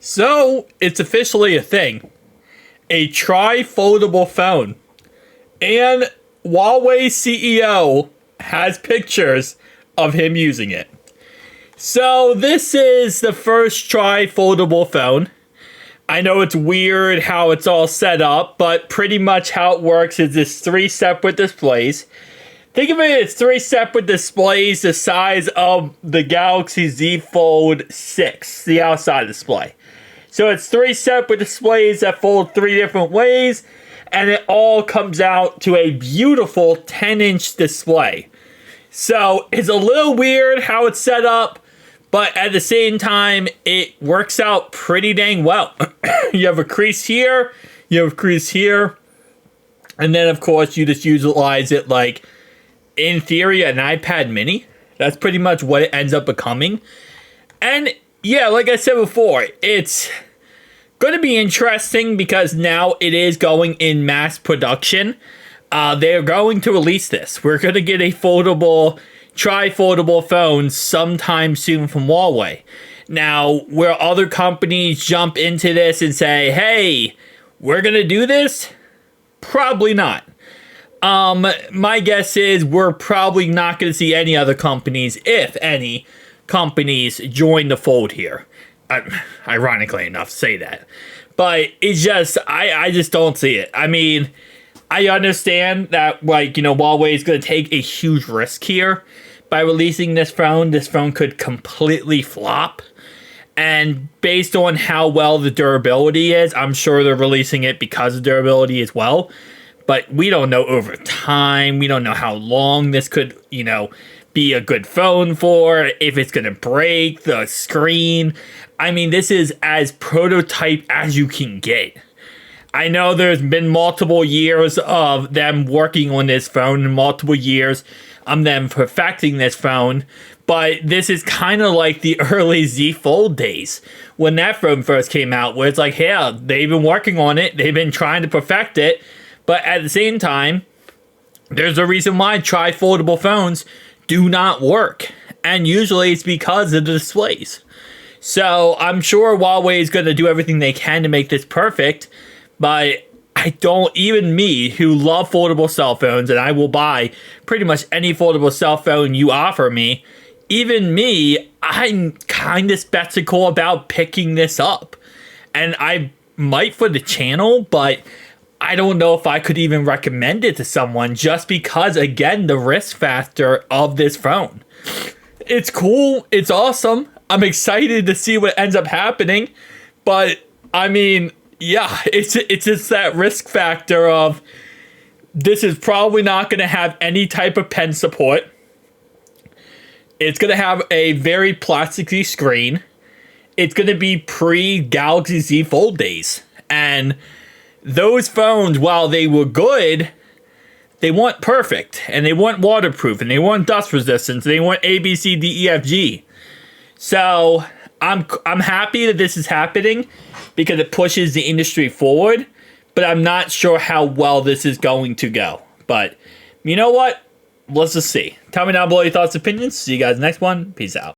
So, it's officially a thing. A tri-foldable phone. And Huawei CEO has pictures of him using it. So, this is the first tri-foldable phone. I know it's weird how it's all set up, but pretty much how it works is this 3 separate displays. Think of it as 3 separate displays the size of the Galaxy Z Fold 6, the outside display. So it's 3 separate displays that fold 3 different ways, and it all comes out to a beautiful 10-inch display. So it's a little weird how it's set up, but at the same time, it works out pretty dang well. You have a crease here, you have a crease here, and then of course you just utilize it like, in theory, an iPad mini. That's pretty much what it ends up becoming. And yeah, like I said before, it's going to be interesting because now it is going in mass production. They're going to release this. We're going to get a foldable, tri-foldable phone sometime soon from Huawei. Now, will other companies jump into this and say, hey, we're going to do this? Probably not. My guess is we're probably not going to see any other companies, if any companies, join the fold here. Ironically enough, say that. But it's just, I just don't see it. I mean, I understand that, like, Huawei is going to take a huge risk here by releasing this phone. This phone could completely flop. And based on how well the durability is, I'm sure they're releasing it because of durability as well. But we don't know over time. We don't know how long this could, be a good phone for, if it's going to break the screen. I mean, this is as prototype as you can get. I know there's been multiple years of them working on this phone and multiple years of them perfecting this phone. But this is kind of like the early Z Fold days when that phone first came out, where it's like, yeah, they've been working on it. They've been trying to perfect it. But at the same time, there's a reason why tri-foldable phones do not work. And usually it's because of the displays. So I'm sure Huawei is going to do everything they can to make this perfect. But I don't, even me, who love foldable cell phones, and I will buy pretty much any foldable cell phone you offer me, even me, I'm kind of skeptical about picking this up. And I might for the channel, but I don't know if I could even recommend it to someone just because, again, the risk factor of this phone. It's cool. It's awesome. I'm excited to see what ends up happening. But, I mean, yeah, it's just that risk factor of this is probably not going to have any type of pen support. It's going to have a very plasticky screen. It's going to be pre-Galaxy Z Fold days. And those phones, while they were good, they weren't perfect, and they weren't waterproof, and they weren't dust resistant, they weren't A, B, C, D, E, F, G. So I'm happy that this is happening because it pushes the industry forward, but I'm not sure how well this is going to go. But you know what? Let's just see. Tell me down below your thoughts and opinions. See you guys next one. Peace out.